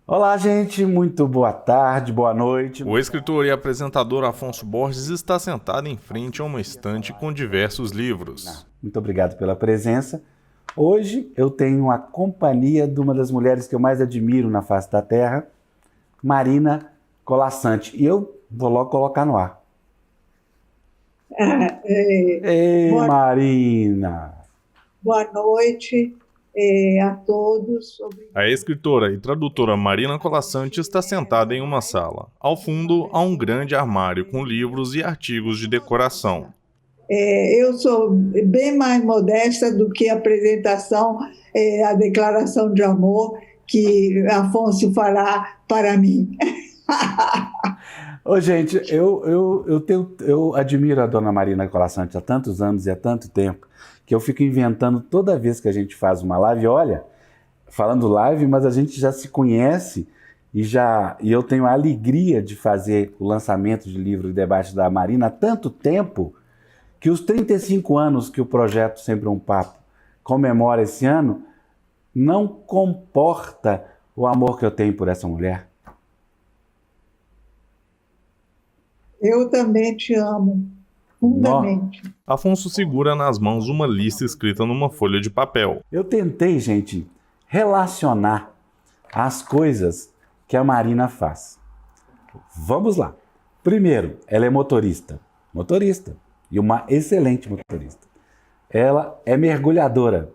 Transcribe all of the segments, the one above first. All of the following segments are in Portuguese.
Olá, gente, muito boa tarde, boa noite. O escritor e apresentador Afonso Borges está sentado em frente a uma estante com diversos livros. Muito obrigado pela presença. Hoje eu tenho a companhia de uma das mulheres que eu mais admiro na face da Terra, Marina Colasanti. E eu vou logo colocar no ar. Ei, Boa, Marina! boa noite a todos. A escritora e tradutora Marina Colasanti está sentada em uma sala. Ao fundo, há um grande armário com livros e artigos de decoração. Eu sou bem mais modesta do que a apresentação, a declaração de amor que Afonso fará para mim. Ô, gente, eu admiro a dona Marina Colasanti há tantos anos e há tanto tempo que eu fico inventando toda vez que a gente faz uma live. Olha, falando live, mas a gente já se conhece e eu tenho a alegria de fazer o lançamento de livro e debate da Marina há tanto tempo que os 35 anos que o projeto Sempre um Papo comemora esse ano não comporta o amor que eu tenho por essa mulher. Eu também te amo, fundamente. Afonso segura nas mãos uma lista escrita numa folha de papel. Eu tentei, gente, relacionar as coisas que a Marina faz. Vamos lá. Primeiro, ela é motorista. E uma excelente motorista. Ela é mergulhadora.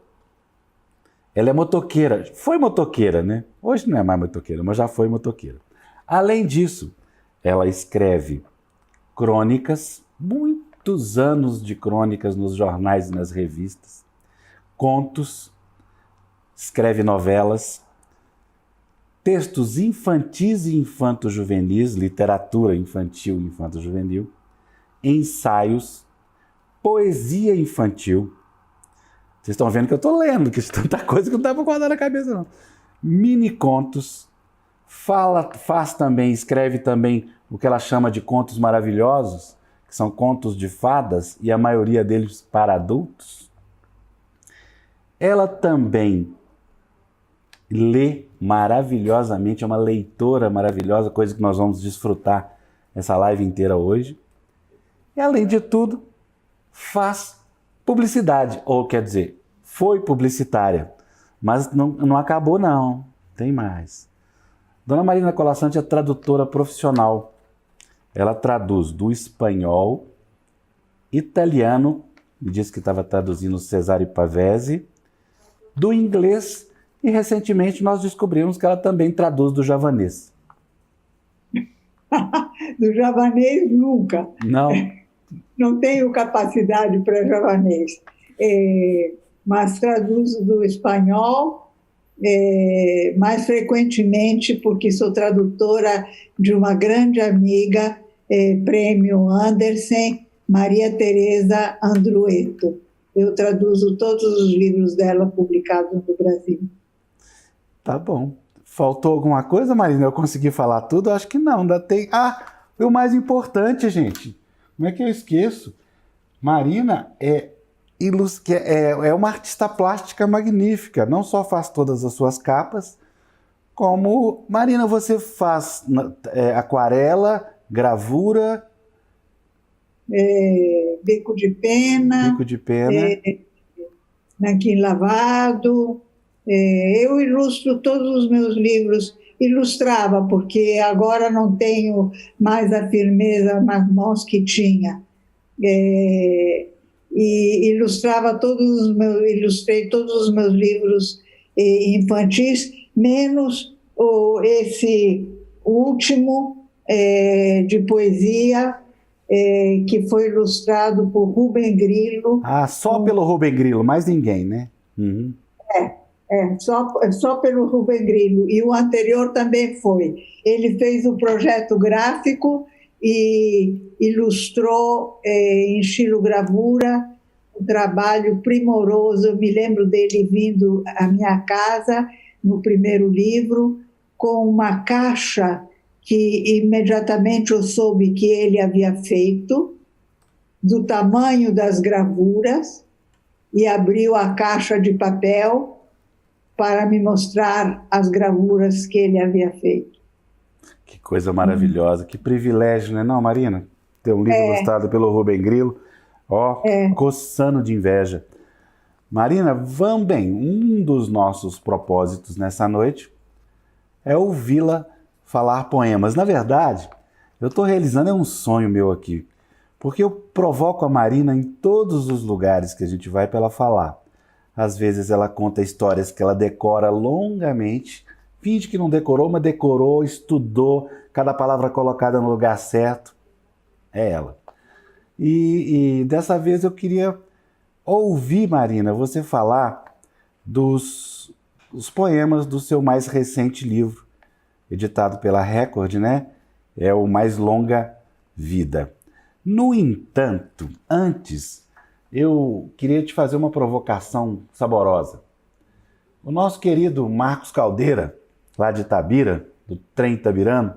Ela é motoqueira. Foi motoqueira, né? Hoje não é mais motoqueira, mas já foi motoqueira. Além disso, ela escreve crônicas, muitos anos de crônicas nos jornais e nas revistas, contos, escreve novelas, textos infantis e infanto-juvenis, literatura infantil e infanto-juvenil, ensaios, poesia infantil. Vocês estão vendo que eu estou lendo, que isso é tanta coisa que não dá para guardar na cabeça, não. Mini contos, escreve também o que ela chama de contos maravilhosos, que são contos de fadas, e a maioria deles para adultos. Ela também lê maravilhosamente, é uma leitora maravilhosa, coisa que nós vamos desfrutar essa live inteira hoje. E, além de tudo, faz publicidade, ou quer dizer, foi publicitária, mas não acabou não, tem mais. Dona Marina Colasanti é tradutora profissional. Ela traduz do espanhol, italiano, me disse que estava traduzindo Cesare Pavese, do inglês, e recentemente nós descobrimos que ela também traduz do javanês. Do javanês, nunca. Não? Não tenho capacidade para javanês, mas traduzo do espanhol, mais frequentemente porque sou tradutora de uma grande amiga, Prêmio Andersen, Maria Teresa Andrueto. Eu traduzo todos os livros dela publicados no Brasil. Tá bom. Faltou alguma coisa, Marina? Eu consegui falar tudo? Acho que não. Ainda tem... o mais importante, gente. Como é que eu esqueço? Marina é uma artista plástica magnífica. Não só faz todas as suas capas, como... Marina, você faz aquarela, gravura... Bico de pena, nanquim lavado. Eu ilustro todos os meus livros. Ilustrava, porque agora não tenho mais a firmeza nas mãos que tinha. E ilustrei todos os meus livros infantis, menos esse último de poesia, que foi ilustrado por Rubem Grillo. Só pelo Rubem Grillo, mais ninguém, né? Uhum. Só pelo Rubem Grillo. E o anterior também foi. Ele fez o projeto gráfico e ilustrou em xilogravura um trabalho primoroso. Eu me lembro dele vindo à minha casa no primeiro livro com uma caixa que imediatamente eu soube que ele havia feito, do tamanho das gravuras, e abriu a caixa de papel para me mostrar as gravuras que ele havia feito. Que coisa maravilhosa, que privilégio, né, não, Marina? Ter um livro ilustrado pelo Rubem Grillo, ó, coçando de inveja. Marina, vamos bem, um dos nossos propósitos nessa noite é ouvi-la falar poemas. Na verdade, eu estou realizando um sonho meu aqui, porque eu provoco a Marina em todos os lugares que a gente vai para ela falar. Às vezes ela conta histórias que ela decora longamente, finge que não decorou, mas decorou, estudou, cada palavra colocada no lugar certo. É ela. E dessa vez eu queria ouvir, Marina, você falar dos poemas do seu mais recente livro, editado pela Record, né? É o Mais Longa Vida. No entanto, antes, eu queria te fazer uma provocação saborosa. O nosso querido Marcos Caldeira, lá de Itabira, do Trem Itabirano,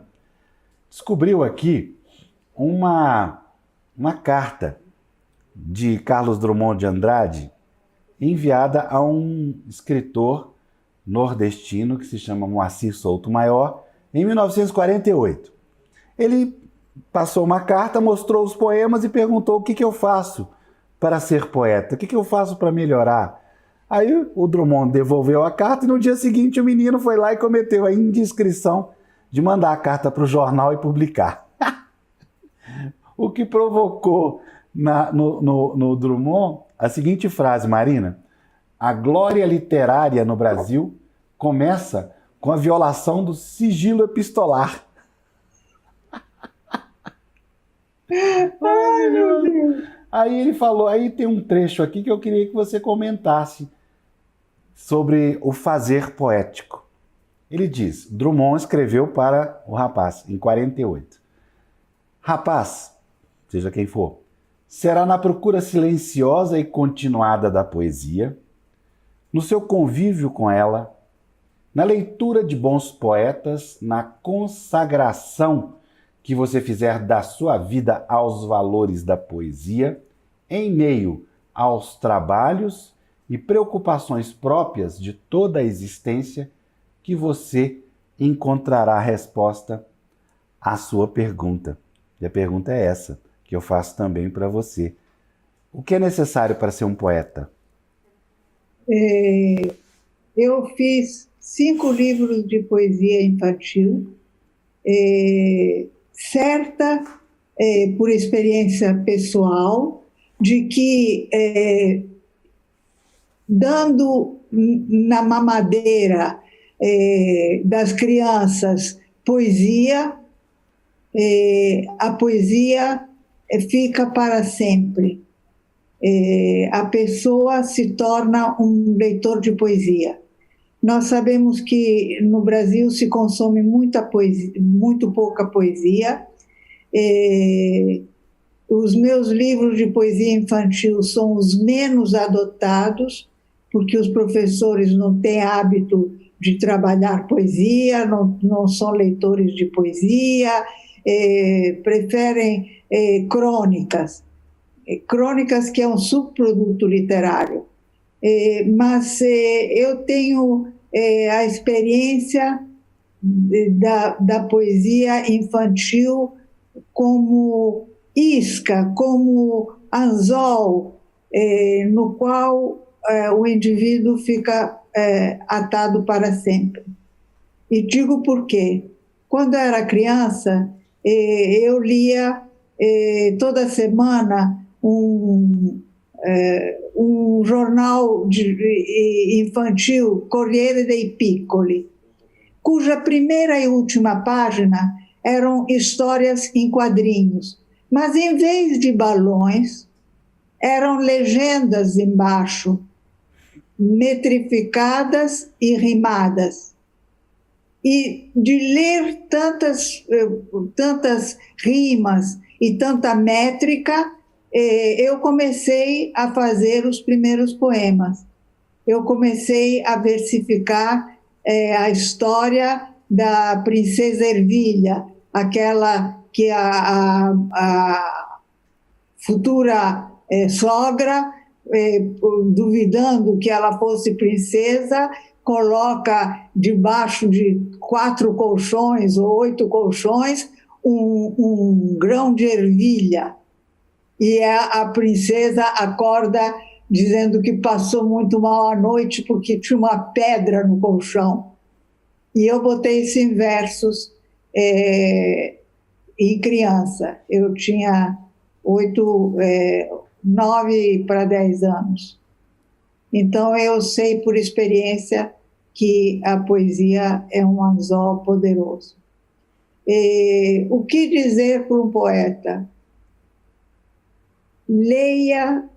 descobriu aqui uma carta de Carlos Drummond de Andrade enviada a um escritor nordestino que se chama Moacir Souto Maior, em 1948. Ele passou uma carta, mostrou os poemas e perguntou o que eu faço para ser poeta, o que eu faço para melhorar. Aí o Drummond devolveu a carta e no dia seguinte o menino foi lá e cometeu a indiscrição de mandar a carta para o jornal e publicar. O que provocou no Drummond a seguinte frase, Marina: a glória literária no Brasil começa com a violação do sigilo epistolar. Ai, meu Deus! Aí ele falou, aí tem um trecho aqui que eu queria que você comentasse sobre o fazer poético. Ele diz, Drummond escreveu para o rapaz, em 48. Rapaz, seja quem for, será na procura silenciosa e continuada da poesia, no seu convívio com ela, na leitura de bons poetas, na consagração que você fizer da sua vida aos valores da poesia, em meio aos trabalhos e preocupações próprias de toda a existência, que você encontrará a resposta à sua pergunta. E a pergunta é essa, que eu faço também para você. O que é necessário para ser um poeta? Eu fiz 5 livros de poesia infantil, certa, por experiência pessoal, de que dando na mamadeira das crianças poesia, a poesia fica para sempre. A pessoa se torna um leitor de poesia. Nós sabemos que no Brasil se consome muita poesia, muito pouca poesia. Os meus livros de poesia infantil são os menos adotados, porque os professores não têm hábito de trabalhar poesia, não são leitores de poesia, preferem crônicas. Crônicas que é um subproduto literário. Mas eu tenho a experiência da poesia infantil como isca, como anzol, no qual o indivíduo fica atado para sempre. E digo por quê. Quando eu era criança, eu lia toda semana um jornal infantil, Corriere dei Piccoli, cuja primeira e última página eram histórias em quadrinhos, mas em vez de balões, eram legendas embaixo, metrificadas e rimadas. E de ler tantas rimas e tanta métrica, eu comecei a fazer os primeiros poemas. Eu comecei a versificar a história da princesa Ervilha, aquela que a futura sogra, duvidando que ela fosse princesa, coloca debaixo de 4 colchões ou 8 colchões um grão de ervilha. E a princesa acorda dizendo que passou muito mal à noite porque tinha uma pedra no colchão. E eu botei isso em versos em criança. Eu tinha 9 para 10 anos. Então, eu sei por experiência que a poesia é um anzol poderoso. O que dizer para um poeta? Leia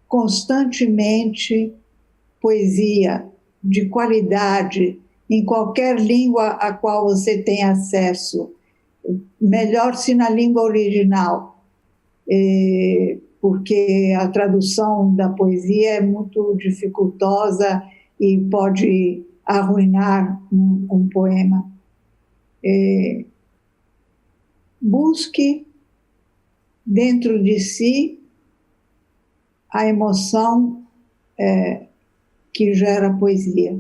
constantemente poesia de qualidade, em qualquer língua a qual você tem acesso. Melhor se na língua original, porque a tradução da poesia é muito dificultosa e pode arruinar um poema. Busque dentro de si a emoção que gera poesia.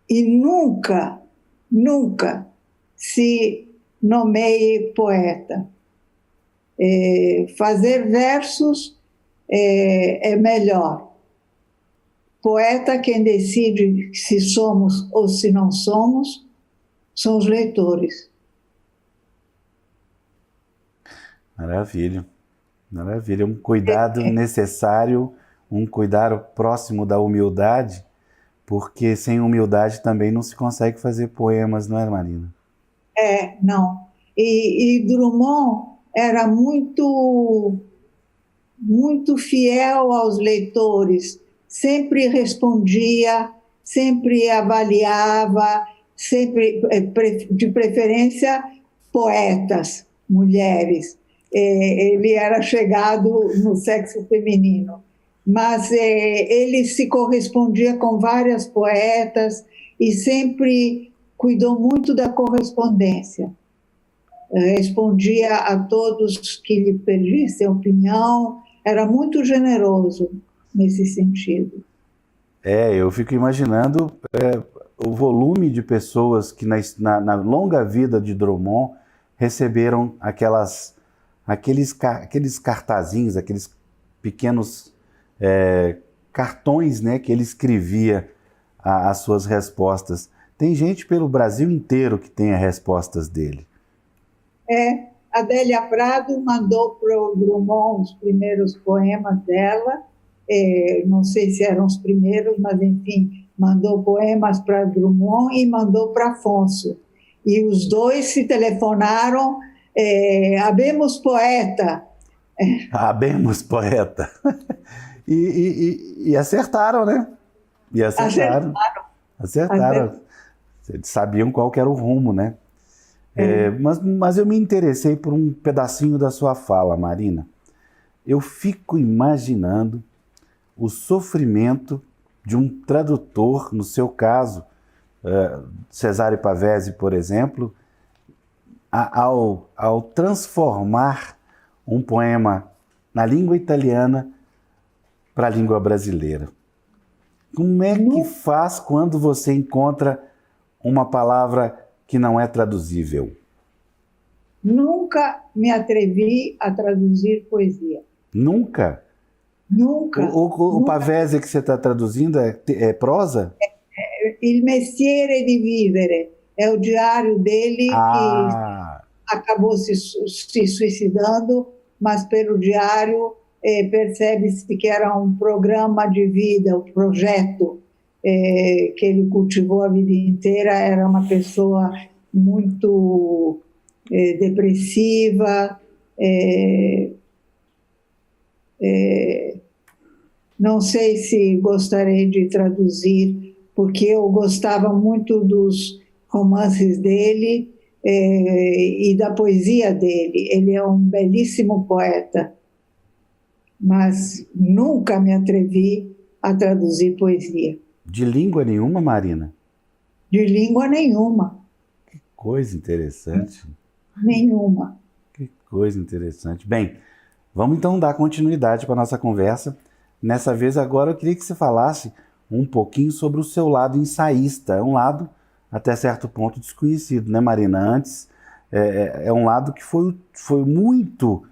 E nunca, nunca se nomeie poeta. Fazer versos é melhor. Poeta, quem decide se somos ou se não somos, são os leitores. Maravilha, maravilha. Um cuidado necessário, um cuidado próximo da humildade, porque sem humildade também não se consegue fazer poemas, não é, Marina? Não. E Drummond era muito, muito fiel aos leitores, sempre respondia, sempre avaliava, sempre, de preferência, poetas, mulheres. Ele era chegado no sexo feminino, mas ele se correspondia com várias poetas e sempre cuidou muito da correspondência. Respondia a todos que lhe pedissem opinião, era muito generoso nesse sentido. Eu fico imaginando o volume de pessoas que na longa vida de Drummond receberam aqueles cartazinhos, aqueles pequenos cartões, né, que ele escrevia as suas respostas. Tem gente pelo Brasil inteiro que tem as respostas dele. A Adélia Prado mandou para o Drummond os primeiros poemas dela, não sei se eram os primeiros, mas enfim, mandou poemas para Drummond e mandou para Afonso. E os dois se telefonaram, habemos poeta. Habemos poeta. E acertaram, né? E acertaram. Eles sabiam qual que era o rumo, né? Mas eu me interessei por um pedacinho da sua fala, Marina. Eu fico imaginando o sofrimento de um tradutor, no seu caso, Cesare Pavese, por exemplo, ao transformar um poema na língua italiana para a língua brasileira. Como é que faz quando você encontra uma palavra que não é traduzível? Nunca me atrevi a traduzir poesia. Nunca? Nunca. O Pavese que você está traduzindo é prosa? Il mestiere di vivere. É o diário dele que acabou se suicidando, mas pelo diário percebe-se que era um programa de vida, um projeto que ele cultivou a vida inteira. Era uma pessoa muito depressiva, não sei se gostaria de traduzir, porque eu gostava muito dos romances dele e da poesia dele. Ele é um belíssimo poeta, mas nunca me atrevi a traduzir poesia. De língua nenhuma, Marina? De língua nenhuma. Que coisa interessante. Nenhuma. Que coisa interessante. Bem, vamos então dar continuidade para a nossa conversa. Nessa vez agora eu queria que você falasse um pouquinho sobre o seu lado ensaísta. É um lado até certo ponto desconhecido, né, Marina? Antes, é um lado que foi muito,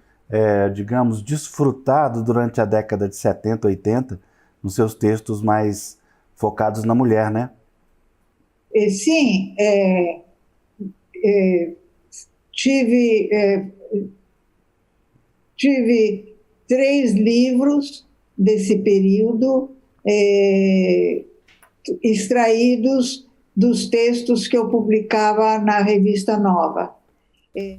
digamos, desfrutado durante a década de 70, 80, nos seus textos mais focados na mulher, né? Sim, tive, tive 3 livros desse período, extraídos dos textos que eu publicava na Revista Nova.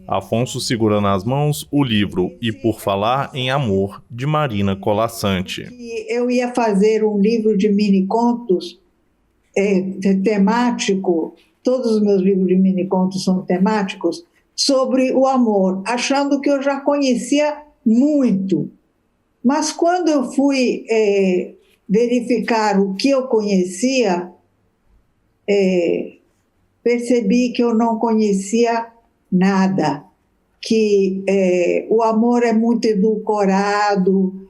Afonso segura nas mãos o livro E Por Falar em Amor, de Marina Colasanti. Eu ia fazer um livro de mini-contos temático, todos os meus livros de mini-contos são temáticos, sobre o amor, achando que eu já conhecia muito. Mas quando eu fui verificar o que eu conhecia, percebi que eu não conhecia nada, que o amor é muito edulcorado.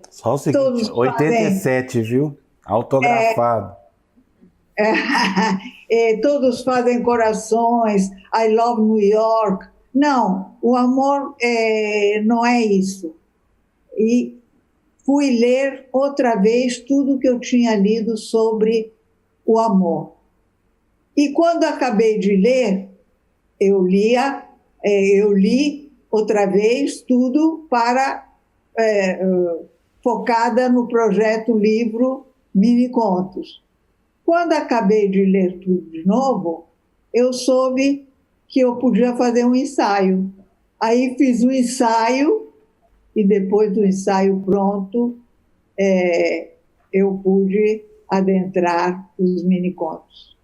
Só o seguinte, 87, viu? Autografado. Todos fazem corações, I love New York. Não, o amor não é isso. E fui ler outra vez tudo que eu tinha lido sobre o amor. E quando acabei de ler, eu li outra vez tudo focada no projeto livro Mini Contos. Quando acabei de ler tudo de novo, eu soube que eu podia fazer um ensaio. Aí fiz um ensaio e depois do ensaio pronto, eu pude adentrar os mini contos.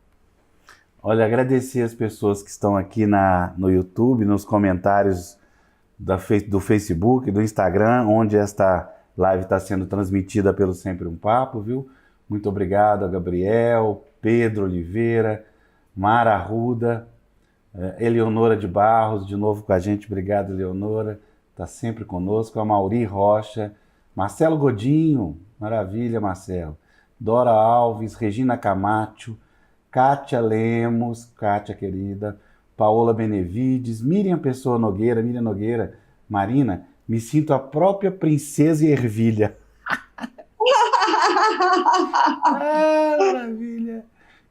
Olha, agradecer as pessoas que estão aqui no YouTube, nos comentários do Facebook, do Instagram, onde esta live está sendo transmitida pelo Sempre um Papo, viu? Muito obrigado a Gabriel, Pedro Oliveira, Mara Arruda, Eleonora de Barros, de novo com a gente. Obrigado, Eleonora, está sempre conosco. A Mauri Rocha, Marcelo Godinho, maravilha, Marcelo. Dora Alves, Regina Camacho, Kátia Lemos, Kátia querida, Paola Benevides, Miriam Nogueira, Marina, me sinto a própria princesa e ervilha. Ah, maravilha!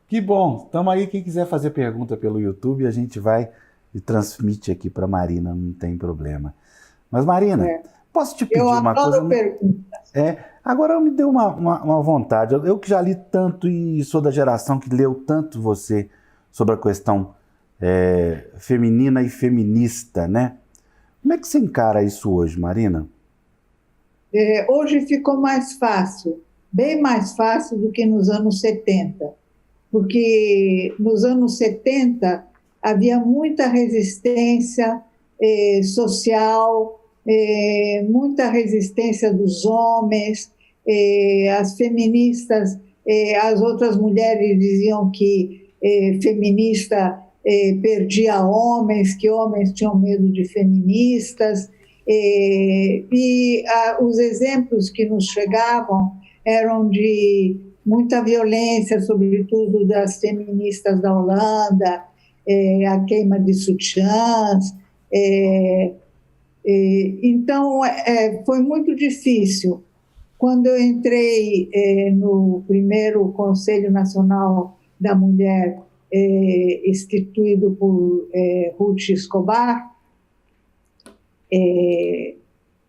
Que bom! Estamos aí, quem quiser fazer pergunta pelo YouTube, a gente vai e transmite aqui para Marina, não tem problema. Mas Marina, posso te pedir uma coisa? Agora me deu uma vontade. Eu que já li tanto e sou da geração que leu tanto você sobre a questão feminina e feminista, né? Como é que você encara isso hoje, Marina? Hoje ficou mais fácil, bem mais fácil do que nos anos 70, porque nos anos 70 havia muita resistência social, muita resistência dos homens, as feministas, as outras mulheres diziam que feminista perdia homens, que homens tinham medo de feministas, os exemplos que nos chegavam eram de muita violência, sobretudo das feministas da Holanda, a queima de sutiãs. Então, foi muito difícil. Quando eu entrei no primeiro Conselho Nacional da Mulher, instituído por Ruth Escobar,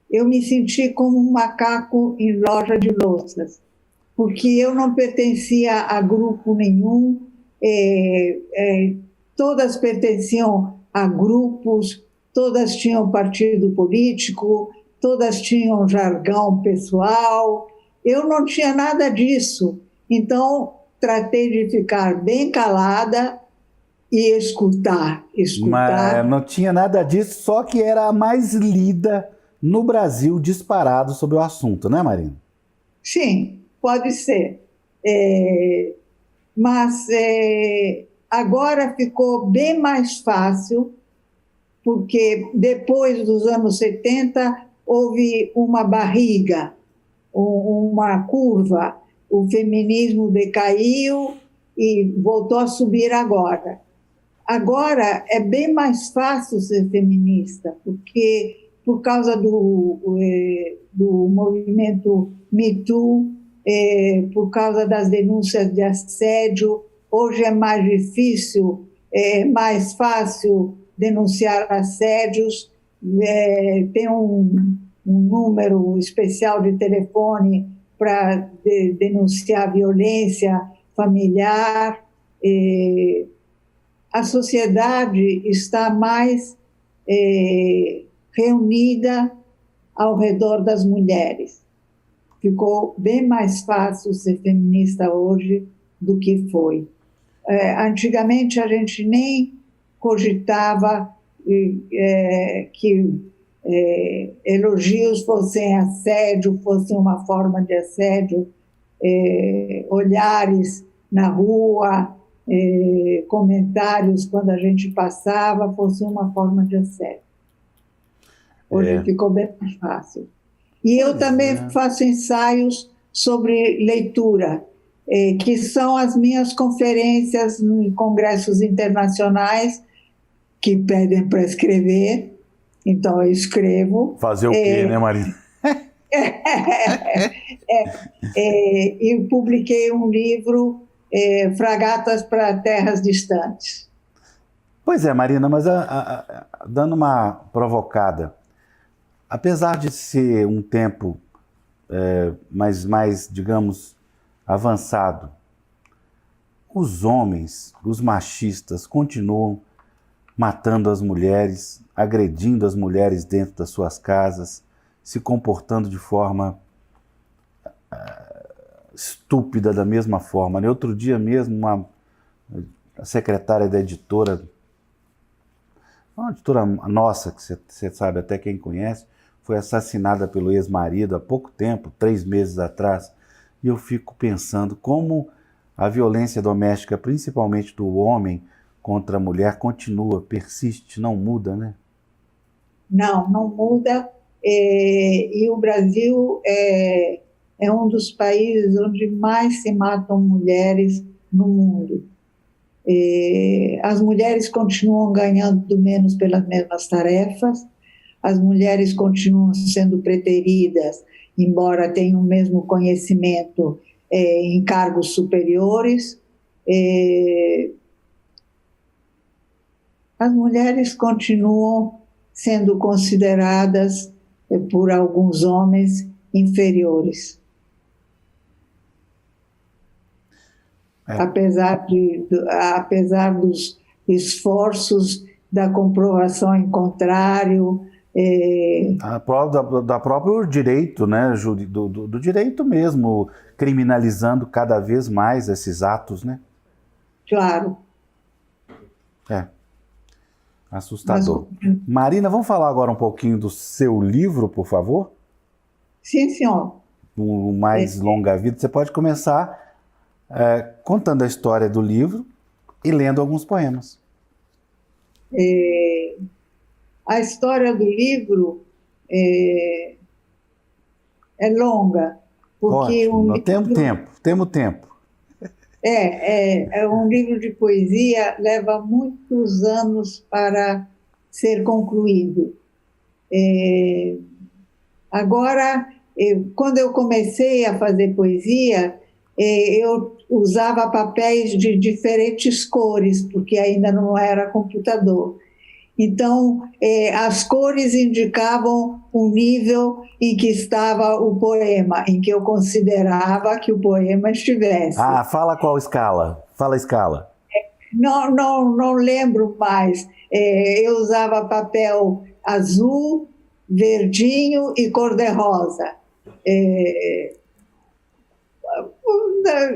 eu me senti como um macaco em loja de louças, porque eu não pertencia a grupo nenhum, todas pertenciam a grupos, todas tinham partido político, todas tinham jargão pessoal. Eu não tinha nada disso, então tratei de ficar bem calada e escutar. Mas não tinha nada disso, só que era a mais lida no Brasil disparado sobre o assunto, né, Marina? Sim, pode ser. Mas agora ficou bem mais fácil, porque depois dos anos 70 houve uma barriga, uma curva o feminismo decaiu e voltou a subir agora. Agora é bem mais fácil ser feminista, porque por causa do movimento Me Too, por causa das denúncias de assédio, hoje é mais difícil, mais fácil denunciar assédios, tem um número especial de telefone para denunciar violência familiar. A sociedade está mais reunida ao redor das mulheres. Ficou bem mais fácil ser feminista hoje do que foi. Antigamente a gente nem cogitava que elogios fossem assédio, fossem uma forma de assédio, olhares na rua, comentários quando a gente passava, fosse uma forma de assédio. Hoje ficou bem mais fácil. E eu também faço ensaios sobre leitura, que são as minhas conferências em congressos internacionais que pedem para escrever, então eu escrevo. Fazer o quê, né, Marina? E publiquei um livro, Fragatas para Terras Distantes. Pois é, Marina, mas dando uma provocada, apesar de ser um tempo mais, digamos, avançado, os homens, os machistas, continuam matando as mulheres, agredindo as mulheres dentro das suas casas, se comportando de forma estúpida da mesma forma. Né? Outro dia mesmo, a secretária da editora, uma editora nossa, que você sabe até quem conhece, foi assassinada pelo ex-marido há pouco tempo, 3 meses atrás, e eu fico pensando como a violência doméstica, principalmente do homem contra a mulher, continua, persiste, não muda, né? Não muda, e o Brasil é um dos países onde mais se matam mulheres no mundo. As mulheres continuam ganhando menos pelas mesmas tarefas, as mulheres continuam sendo preteridas, embora tenham o mesmo conhecimento em cargos superiores. As mulheres continuam sendo consideradas por alguns homens inferiores. Apesar dos esforços da comprovação em contrário. A prova da próprio direito, né, do direito mesmo, criminalizando cada vez mais esses atos, né? Claro. Assustador. Marina, vamos falar agora um pouquinho do seu livro, por favor? Sim, senhor. O Mais Longa Vida. Você pode começar contando a história do livro e lendo alguns poemas. A história do livro é longa, porque Ótimo, temos tempo. É um livro de poesia, leva muitos anos para ser concluído. Agora, quando eu comecei a fazer poesia, eu usava papéis de diferentes cores, porque ainda não era computador. Então, as cores indicavam o nível em que estava o poema, em que eu considerava que o poema estivesse. Fala qual escala? Fala a escala. Não lembro mais. Eu usava papel azul, verdinho e cor-de-rosa.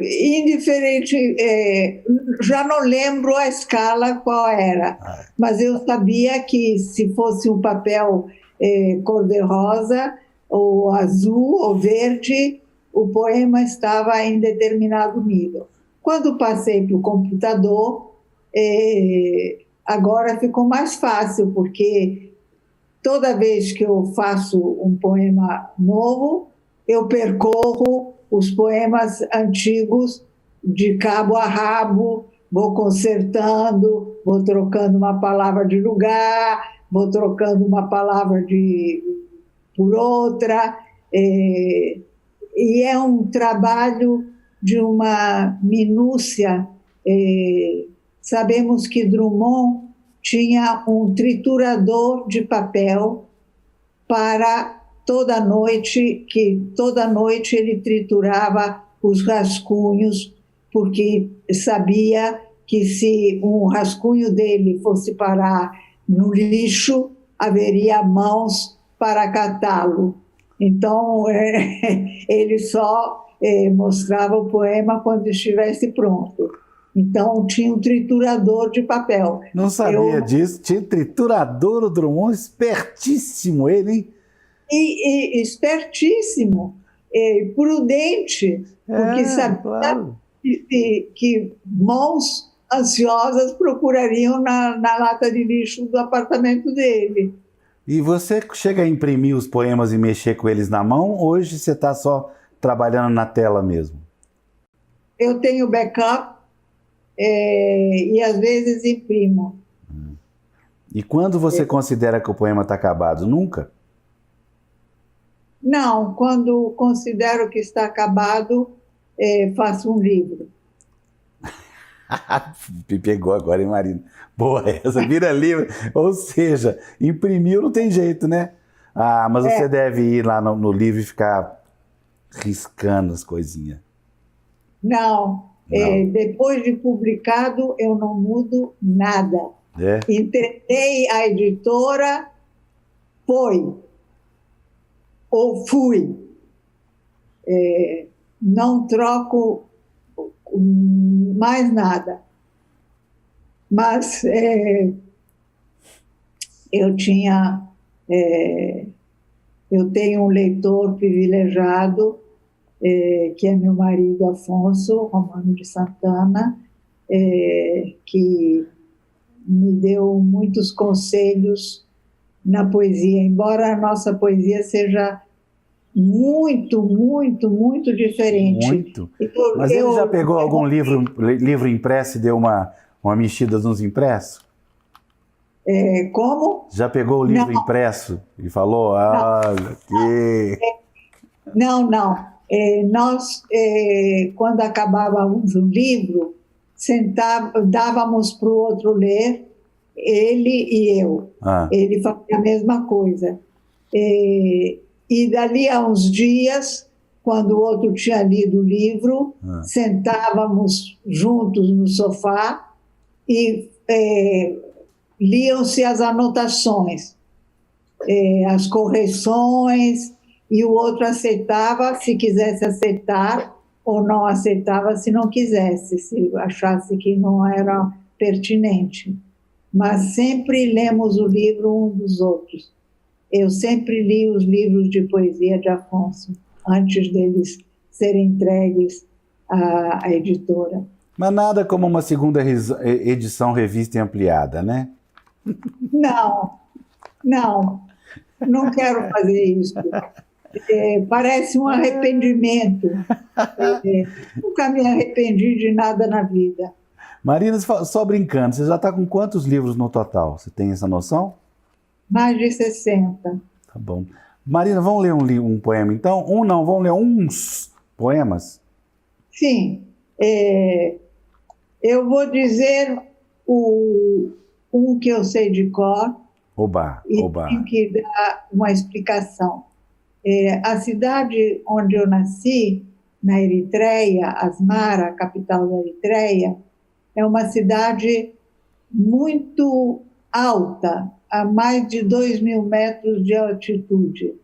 Indiferente, já não lembro a escala qual era, mas eu sabia que se fosse um papel cor-de-rosa, ou azul, ou verde, o poema estava em determinado nível. Quando passei para o computador, agora ficou mais fácil, porque toda vez que eu faço um poema novo, eu percorro os poemas antigos de cabo a rabo, vou consertando, vou trocando uma palavra de lugar, vou trocando uma palavra por outra, e é um trabalho de uma minúcia. Sabemos que Drummond tinha um triturador de papel para toda noite ele triturava os rascunhos, porque sabia que se um rascunho dele fosse parar no lixo, haveria mãos para catá-lo. Então, ele só mostrava o poema quando estivesse pronto. Então, tinha um triturador de papel. Não sabia disso. Tinha triturador, o Drummond, espertíssimo ele, hein? E espertíssimo, prudente, porque sabia claro. que mãos ansiosas procurariam na lata de lixo do apartamento dele. E você chega a imprimir os poemas e mexer com eles na mão? Hoje você está só trabalhando na tela mesmo? Eu tenho backup e às vezes imprimo. E quando você considera que o poema está acabado? Nunca? Não, quando considero que está acabado, faço um livro. Me pegou agora, hein, Marina? Boa essa, vira livro. Ou seja, imprimiu não tem jeito, né? Ah, mas você deve ir lá no livro e ficar riscando as coisinhas. Não. Depois de publicado, eu não mudo nada. Entregei a editora, foi. Ou fui. Não troco mais nada. Mas eu tenho um leitor privilegiado, que é meu marido Afonso Romano de Santana, que me deu muitos conselhos na poesia, embora a nossa poesia seja muito, muito, muito diferente. Muito? Mas ele já pegou algum livro impresso e deu uma mexida nos impressos? Como? Já pegou o livro impresso e falou, olha aqui... Não. Nós, quando acabávamos um livro, dávamos para o outro ler, ele e eu. Ele fazia a mesma coisa. E dali a uns dias, quando o outro tinha lido o livro, sentávamos juntos no sofá e liam-se as anotações, as correções, e o outro aceitava se quisesse aceitar, ou não aceitava se não quisesse, se achasse que não era pertinente. Mas sempre lemos o livro um dos outros. Eu sempre li os livros de poesia de Afonso, antes deles serem entregues à editora. Mas nada como uma segunda edição revista e ampliada, né? Não quero fazer isso. Parece um arrependimento. Nunca me arrependi de nada na vida. Marina, só brincando, você já está com quantos livros no total? Você tem essa noção? Mais de 60. Tá bom. Marina, vamos ler um poema então? Vamos ler uns poemas? Sim. Eu vou dizer um que eu sei de cor. Oba. Tenho que dar uma explicação. A cidade onde eu nasci, na Eritreia, Asmara, a capital da Eritreia, é uma cidade muito alta, a mais de 2.000 metros de altitude,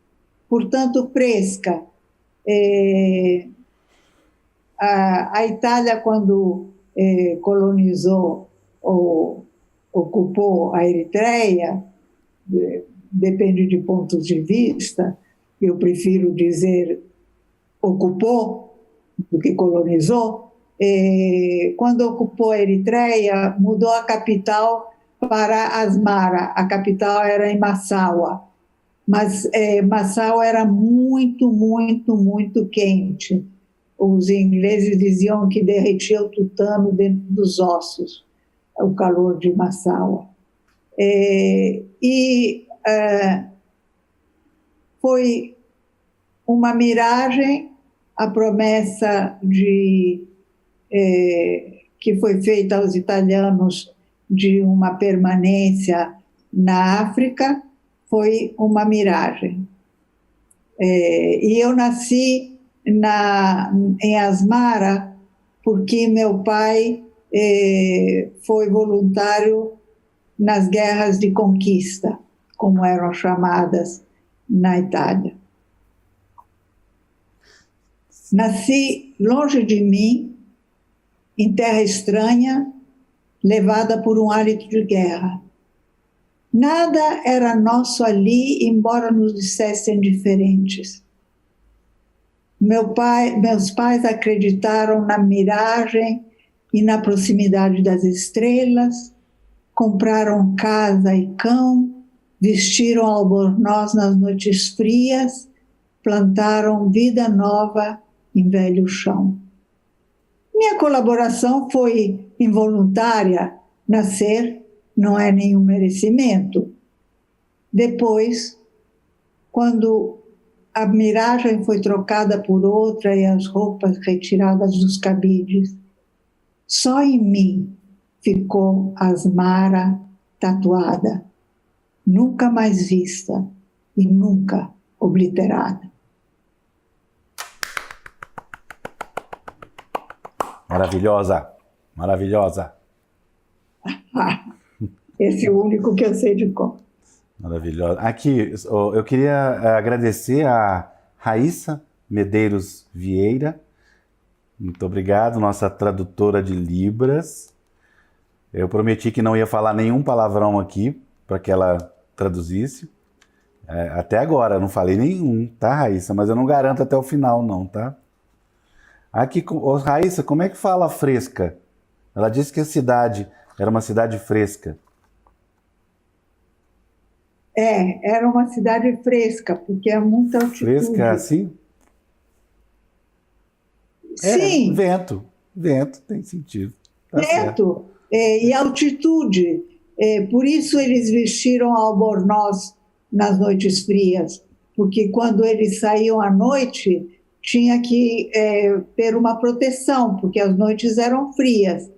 portanto fresca. A Itália, quando colonizou ou ocupou a Eritreia, depende de pontos de vista, eu prefiro dizer ocupou do que colonizou. Quando ocupou a Eritreia, mudou a capital para Asmara. A capital era em Massawa, mas Massawa era muito, muito, muito quente. os ingleses diziam que derretia o tutano dentro dos ossos, o calor de Massawa. Foi uma miragem a promessa que foi feita aos italianos de uma permanência na África, foi uma miragem. E eu nasci em Asmara porque meu pai foi voluntário nas guerras de conquista, como eram chamadas na Itália. Nasci longe de mim, em terra estranha, levada por um hálito de guerra. Nada era nosso ali, embora nos dissessem diferentes. Meus pais acreditaram na miragem e na proximidade das estrelas, compraram casa e cão, vestiram albornoz nas noites frias, plantaram vida nova em velho chão. Minha colaboração foi involuntária. Nascer não é nenhum merecimento. Depois, quando a miragem foi trocada por outra e as roupas retiradas dos cabides, só em mim ficou Asmara tatuada, nunca mais vista e nunca obliterada. Maravilhosa, maravilhosa. Esse é o único que eu sei de cor. Maravilhosa. Aqui, eu queria agradecer a Raíssa Medeiros Vieira. Muito obrigado, nossa tradutora de Libras. Eu prometi que não ia falar nenhum palavrão aqui para que ela traduzisse. Até agora, não falei nenhum, tá, Raíssa? Mas eu não garanto até o final, não, tá? Aqui, Raíssa, como é que fala fresca? Ela disse que a cidade era uma cidade fresca. Era uma cidade fresca, porque é muita altitude. Fresca assim? Sim. Vento, tem sentido. Tá vento e altitude. Por isso eles vestiram albornoz nas noites frias, porque quando eles saíam à noite, tinha que ter uma proteção, porque as noites eram frias.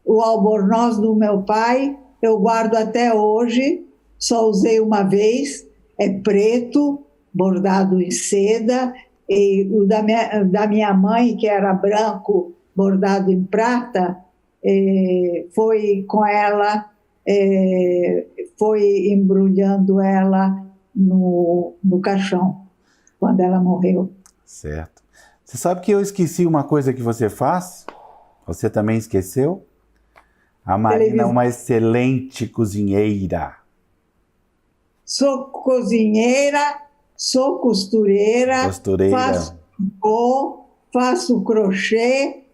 O albornoz do meu pai, eu guardo até hoje, só usei uma vez, é preto, bordado em seda, e o da minha mãe, que era branco, bordado em prata, foi com ela, foi embrulhando ela no caixão, quando ela morreu. Certo. Você sabe que eu esqueci uma coisa que você faz? Você também esqueceu? A Marina é uma excelente cozinheira. Sou cozinheira, sou costureira. Faço crochê.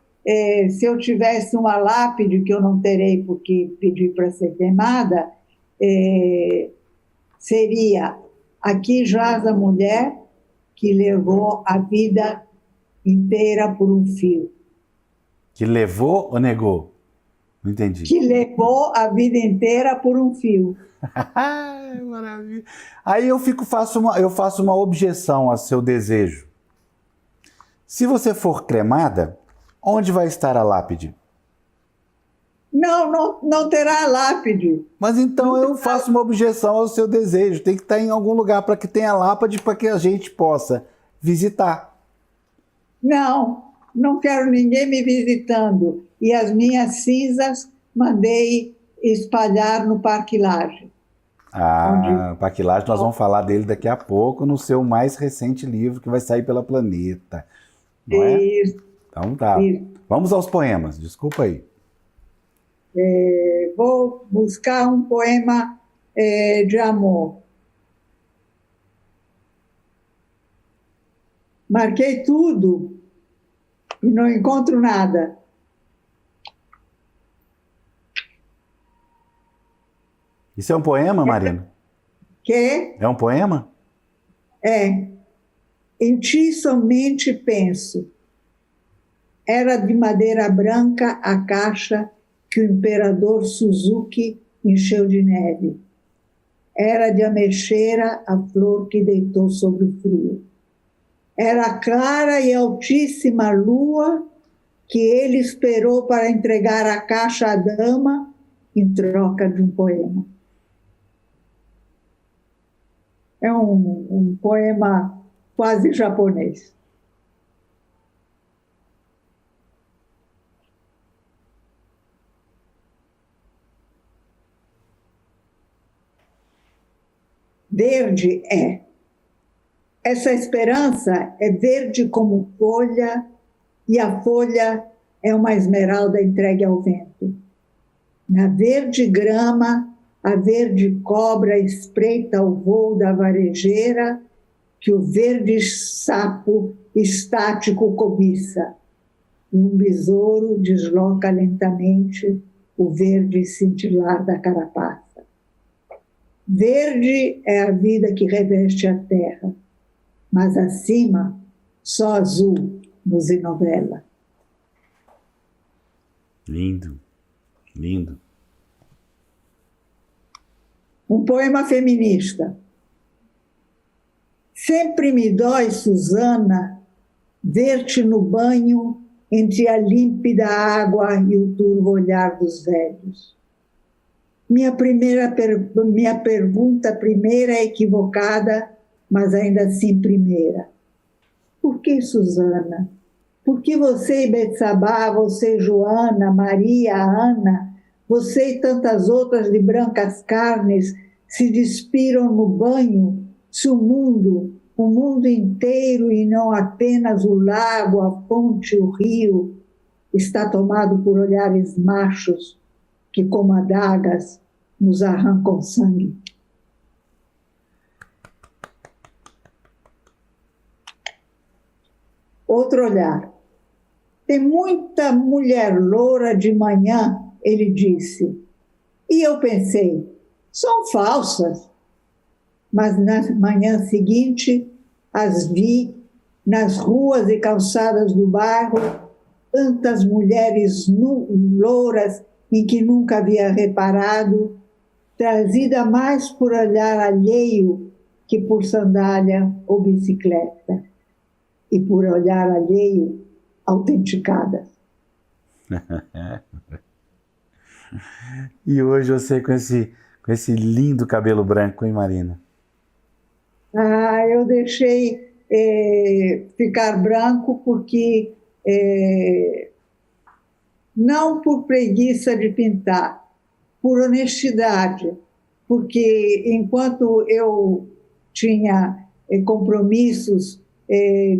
Se eu tivesse uma lápide, que eu não terei porque pedi para ser queimada, seria: aqui jaz a mulher que levou a vida inteira por um fio. Que levou ou negou? Não entendi. Que levou a vida inteira por um fio. Maravilha. Aí eu faço uma objeção a seu desejo. Se você for cremada, onde vai estar a lápide? Não terá lápide. Mas então eu faço uma objeção ao seu desejo. Tem que estar em algum lugar para que tenha lápide, para que a gente possa visitar. Não quero ninguém me visitando. E as minhas cinzas mandei espalhar no Parque Lage. Parque Lage, nós vamos falar dele daqui a pouco no seu mais recente livro que vai sair pela Planeta. Não é? Isso. Então tá. Isso. Vamos aos poemas, desculpa aí. Vou buscar um poema de amor. Marquei tudo e não encontro nada. Isso é um poema, Marina? Que? É um poema? Em ti somente penso, Era de madeira branca a caixa que o imperador Suzuki encheu de neve. Era de ameixeira a flor que deitou sobre o frio. Era a clara e altíssima lua que ele esperou para entregar a caixa à dama em troca de um poema. É um poema quase japonês. Verde é. Essa esperança é verde como folha, e a folha é uma esmeralda entregue ao vento. Na verde grama, a verde cobra espreita o voo da varejeira, que o verde sapo estático cobiça. E um besouro desloca lentamente o verde cintilar da carapaça. Verde é a vida que reveste a terra, mas acima, só azul nos enovela. Lindo, lindo. Um poema feminista. Sempre me dói, Susana, ver-te no banho entre a límpida água e o turvo olhar dos velhos. Minha pergunta primeira é equivocada, mas ainda assim primeira. Por que, Susana? Por que você e Betsabá, você, Joana, Maria, Ana, você e tantas outras de brancas carnes se despiram no banho, se o mundo inteiro e não apenas o lago, a fonte, o rio, está tomado por olhares machos que, como adagas, nos arrancam sangue? Outro olhar. Tem muita mulher loura de manhã, ele disse. E eu pensei, são falsas. Mas na manhã seguinte, as vi nas ruas e calçadas do bairro, tantas mulheres louras em que nunca havia reparado, trazida mais por olhar alheio que por sandália ou bicicleta, e por olhar alheio autenticadas. E hoje você com esse lindo cabelo branco, hein, Marina? Eu deixei ficar branco porque não por preguiça de pintar, por honestidade, porque enquanto eu tinha compromissos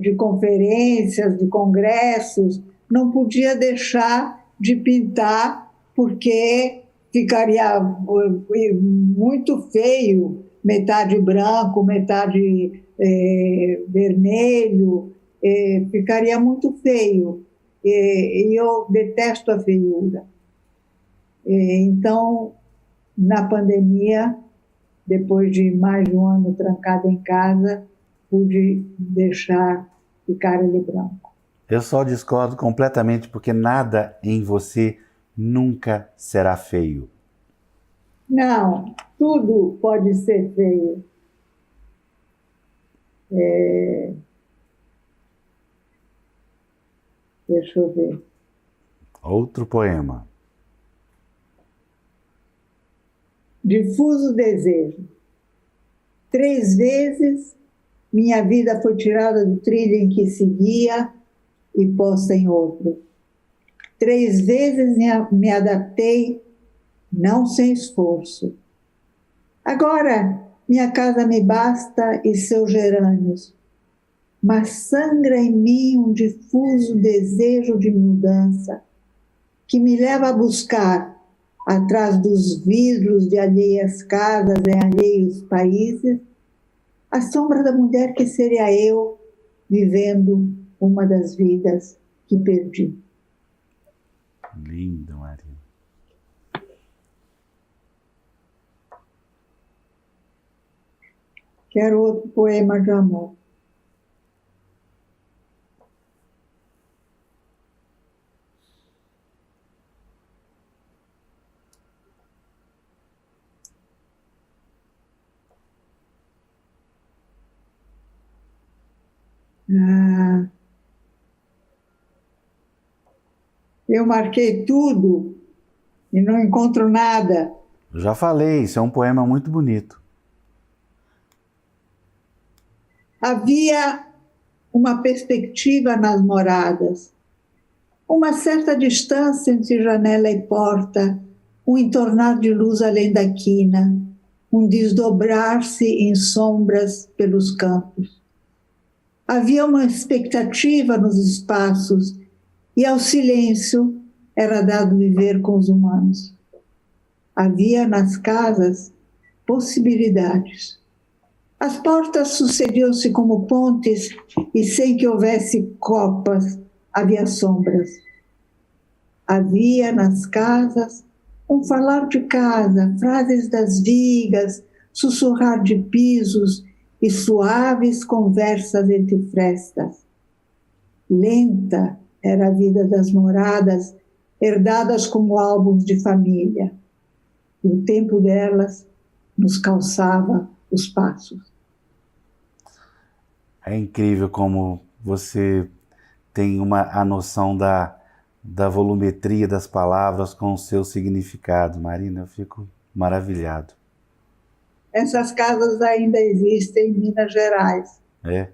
de conferências, de congressos, não podia deixar de pintar, porque ficaria muito feio, metade branco, metade vermelho, ficaria muito feio. E eu detesto a feiura. Então, na pandemia, depois de mais de um ano trancada em casa, pude deixar ficar ele branco. Eu só discordo completamente porque nada em você nunca será feio. Não, tudo pode ser feio. Deixa eu ver. Outro poema. Difuso desejo. 3 vezes minha vida foi tirada do trilho em que seguia e posta em outro. 3 vezes me adaptei, não sem esforço. Agora minha casa me basta e seus gerânios, mas sangra em mim um difuso desejo de mudança que me leva a buscar, atrás dos vidros de alheias casas em alheios países, a sombra da mulher que seria eu, vivendo uma das vidas que perdi. Lindo, Maria. Quero outro poema de amor. Ah, eu marquei tudo e não encontro nada. Eu já falei, isso é um poema muito bonito. Havia uma perspectiva nas moradas, uma certa distância entre janela e porta, um entornar de luz além da quina, um desdobrar-se em sombras pelos campos. Havia uma expectativa nos espaços e ao silêncio era dado viver com os humanos. Havia nas casas possibilidades. As portas sucediam-se como pontes e sem que houvesse copas, havia sombras. Havia nas casas um falar de casa, frases das vigas, sussurrar de pisos e suaves conversas entre frestas. Lenta era a vida das moradas, herdadas como álbuns de família. E o tempo delas nos calçava os passos. É incrível como você tem a noção da volumetria das palavras com o seu significado, Marina. Eu fico maravilhado. Essas casas ainda existem em Minas Gerais. É?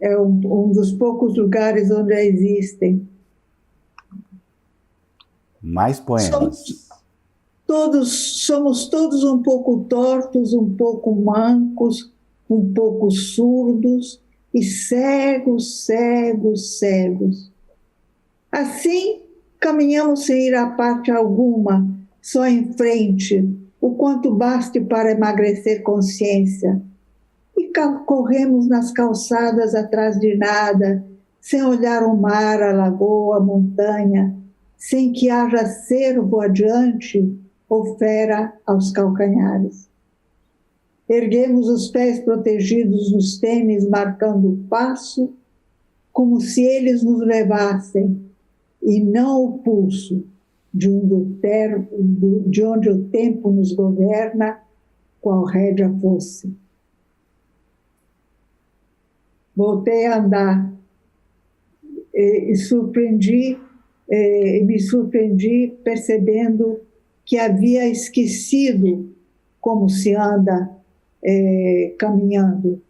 É um dos poucos lugares onde existem. Mais poemas. Somos todos um pouco tortos, um pouco mancos, um pouco surdos e cegos, cegos, cegos. Assim, caminhamos sem ir a parte alguma, só em frente, o quanto baste para emagrecer consciência. E corremos nas calçadas atrás de nada, sem olhar o mar, a lagoa, a montanha, sem que haja cervo adiante ou fera aos calcanhares. Erguemos os pés protegidos nos tênis, marcando o passo, como se eles nos levassem, e não o pulso, de onde o tempo nos governa, qual rédea fosse. Voltei a andar e me surpreendi percebendo que havia esquecido como se anda caminhando,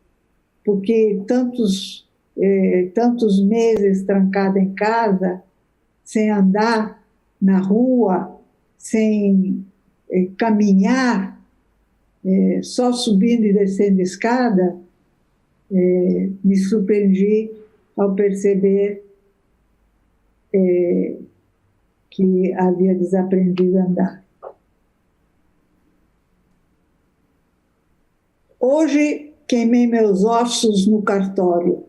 porque tantos meses trancada em casa, sem andar na rua, sem caminhar, só subindo e descendo escada, me surpreendi ao perceber que havia desaprendido a andar. Hoje queimei meus ossos no cartório.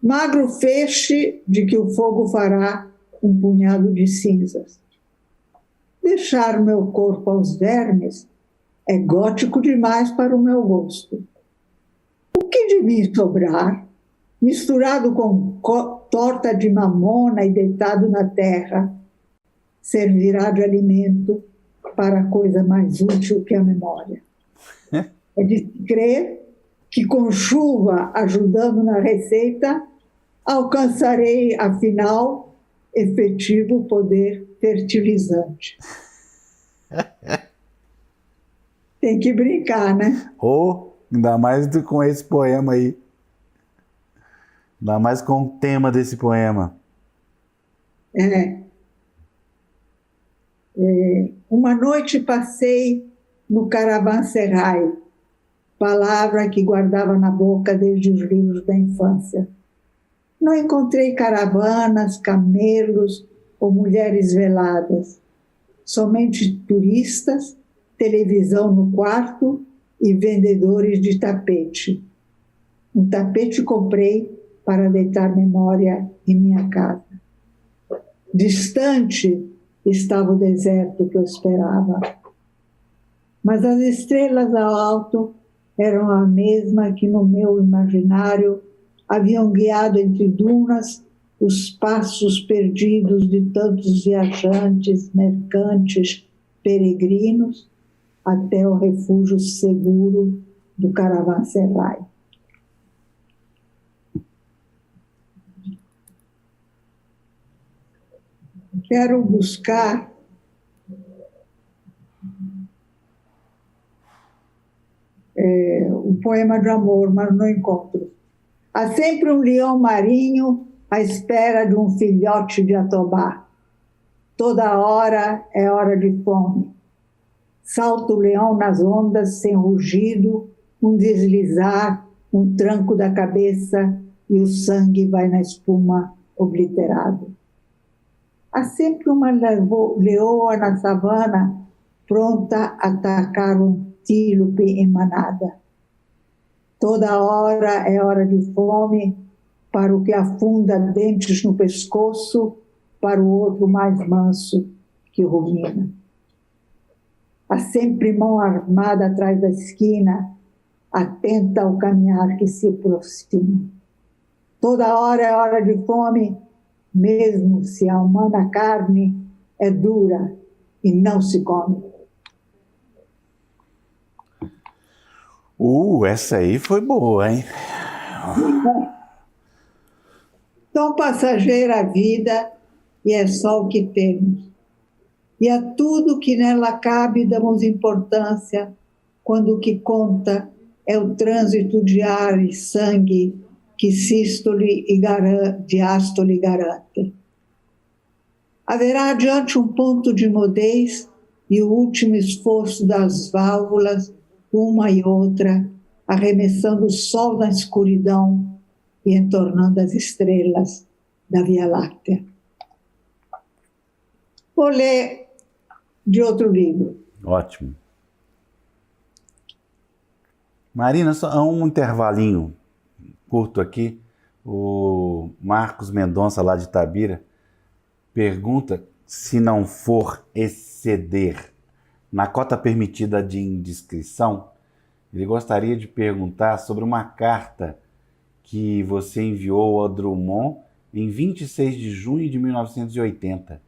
Magro feixe de que o fogo fará um punhado de cinzas. Deixar meu corpo aos vermes é gótico demais para o meu gosto. O que de mim sobrar, misturado com torta de mamona e deitado na terra, servirá de alimento para a coisa mais útil que a memória. É de crer que com chuva ajudando na receita, alcançarei, afinal, efetivo poder fertilizante. Tem que brincar, né? Ainda mais com esse poema aí. Ainda mais com o tema desse poema. Uma noite passei no caravanserai, palavra que guardava na boca desde os livros da infância. Não encontrei caravanas, camelos ou mulheres veladas, somente turistas, televisão no quarto e vendedores de tapete. Um tapete comprei para deitar memória em minha casa. Distante estava o deserto que eu esperava, mas as estrelas ao alto eram a mesma que no meu imaginário haviam guiado entre dunas os passos perdidos de tantos viajantes, mercantes, peregrinos, até o refúgio seguro do caravanserai. quero buscar um poema de amor, mas não encontro. Há sempre um leão marinho à espera de um filhote de atobá. Toda hora é hora de fome. Salta o leão nas ondas sem rugido, um deslizar, um tranco da cabeça e o sangue vai na espuma obliterado. Há sempre uma leoa na savana pronta a atacar um antílope em manada. Toda hora é hora de fome para o que afunda dentes no pescoço, para o outro mais manso que rumina. Há sempre mão armada atrás da esquina, atenta ao caminhar que se aproxima. Toda hora é hora de fome, mesmo se a humana carne é dura e não se come. Essa aí foi boa, hein? Tão passageira a vida e é só o que temos. E a tudo que nela cabe damos importância, quando o que conta é o trânsito de ar e sangue que sístole e diástole garante. Haverá adiante um ponto de mudez e o último esforço das válvulas, uma e outra, arremessando o sol na escuridão e entornando as estrelas da Via Láctea. Vou ler de outro livro. Ótimo. Marina, só um intervalinho curto aqui. O Marcos Mendonça, lá de Itabira, pergunta se não for exceder na cota permitida de indiscrição, ele gostaria de perguntar sobre uma carta que você enviou ao Drummond em 26 de junho de 1980.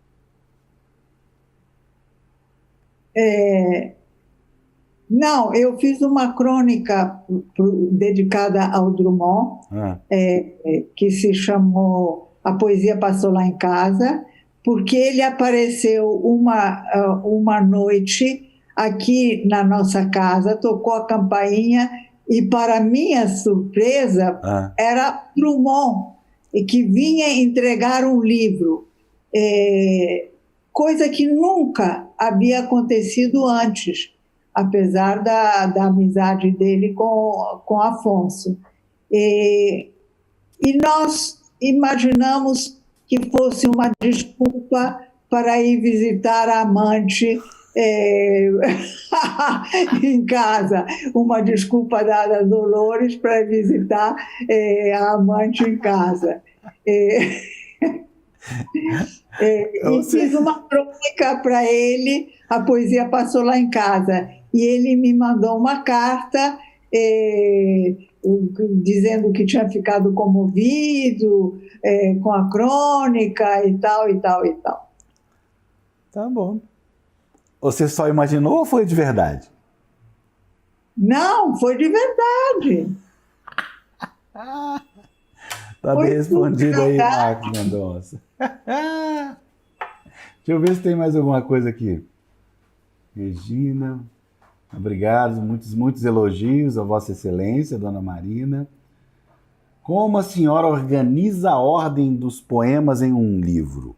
Não, eu fiz uma crônica dedicada ao Drummond, que se chamou A Poesia Passou Lá em Casa, porque ele apareceu uma noite aqui na nossa casa, tocou a campainha e, para minha surpresa, era Drummond, que vinha entregar um livro, coisa que nunca havia acontecido antes, apesar da amizade dele com Afonso. E nós imaginamos que fosse uma desculpa para ir visitar a amante em casa, uma desculpa dada a Dolores para ir visitar a amante em casa. E fiz uma crônica para ele, a poesia passou lá em casa, e ele me mandou uma carta dizendo que tinha ficado comovido com a crônica e tal, e tal, e tal. Tá bom. Você só imaginou ou foi de verdade? Não, foi de verdade. Tá bem respondido aí, Marcos Mendonça. Deixa eu ver se tem mais alguma coisa aqui. Regina, obrigado, muitos elogios a Vossa Excelência, Dona Marina. Como a senhora organiza a ordem dos poemas em um livro?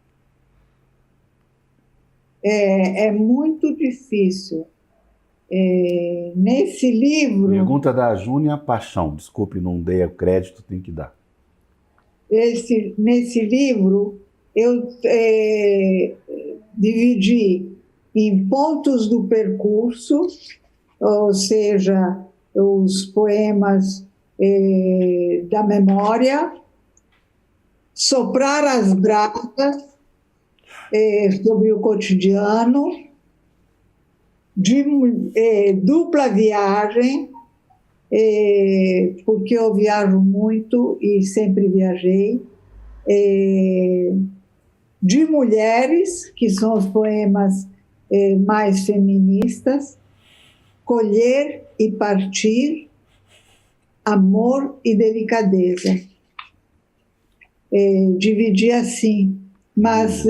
É muito difícil. Nesse livro... Pergunta da Júnia Paixão. Desculpe, não dei o crédito, tem que dar. Nesse livro, eu dividi em pontos do percurso, ou seja, os poemas da memória, soprar as brasas sobre o cotidiano, dupla viagem, porque eu viajo muito e sempre viajei, de mulheres, que são os poemas mais feministas, colher e partir, amor e delicadeza. Dividi assim, Mas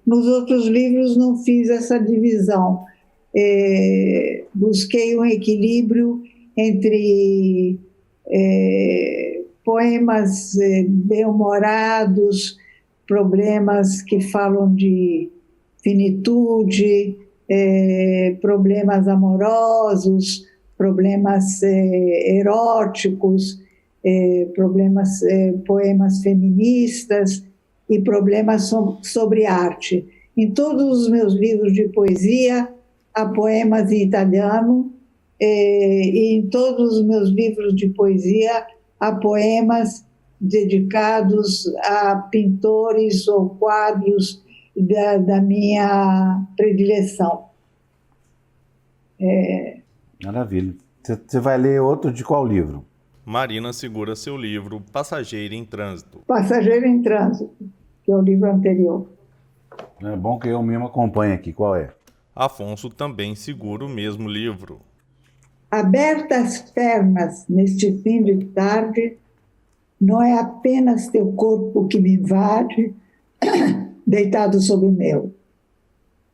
nos outros livros não fiz essa divisão. Busquei um equilíbrio entre poemas bem-humorados, problemas que falam de finitude, problemas amorosos, problemas eróticos, poemas feministas e problemas sobre arte. Em todos os meus livros de poesia, há poemas em italiano, e em todos os meus livros de poesia há poemas dedicados a pintores ou quadros da minha predileção. Maravilha. Você vai ler outro de qual livro? Marina segura seu livro Passageiro em Trânsito. Passageiro em Trânsito, que é o livro anterior. É bom que eu mesmo acompanhe aqui. Qual é? Afonso também segura o mesmo livro. Abertas pernas neste fim de tarde, não é apenas teu corpo que me invade, deitado sobre o meu.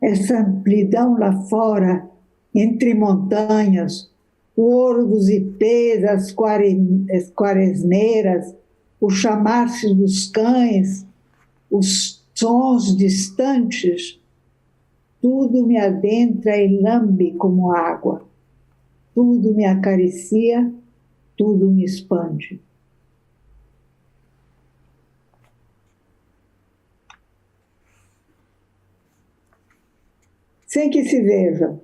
Essa amplidão lá fora, entre montanhas, o ouro dos ipês, as quaresneiras, o chamar-se dos cães, os sons distantes, tudo me adentra e lambe como água. Tudo me acaricia, tudo me expande. Sem que se veja.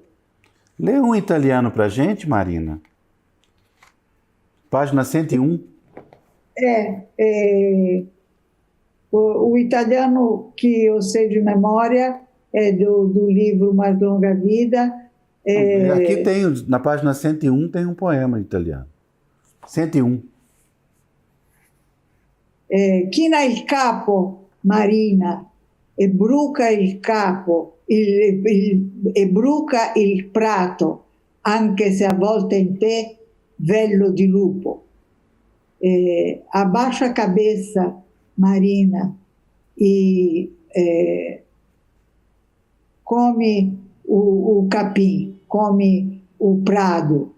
Lê um italiano pra gente, Marina. Página 101. O italiano que eu sei de memória é do livro Mais Longa Vida. Aqui tem, na página 101 tem um poema italiano. 101. China il capo, Marina, e bruca il capo, e bruca il prato, anche se a volte in te vello di lupo. Abaixa a cabeça, Marina, e come o capim, come o prado,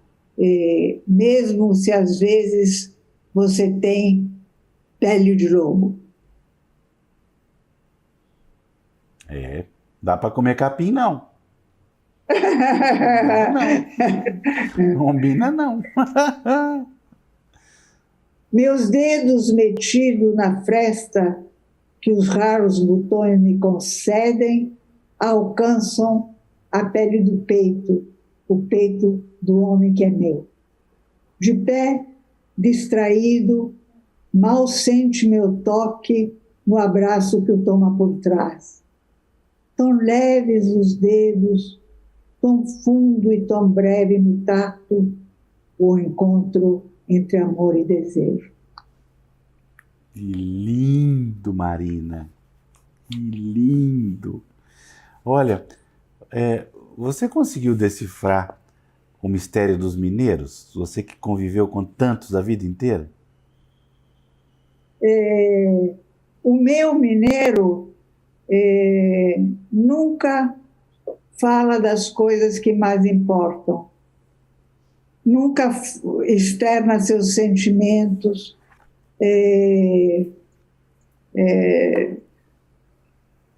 mesmo se às vezes você tem pele de lobo. Dá para comer capim, não. Não. Combina, não. Meus dedos metidos na fresta que os raros botões me concedem alcançam a pele do peito, o peito do homem que é meu. De pé, distraído, mal sente meu toque no abraço que o toma por trás. Tão leves os dedos, tão fundo e tão breve no tato, o encontro entre amor e desejo. Que lindo, Marina. Que lindo. Olha, você conseguiu decifrar o mistério dos mineiros? Você que conviveu com tantos a vida inteira? O meu mineiro nunca fala das coisas que mais importam. Nunca externa seus sentimentos.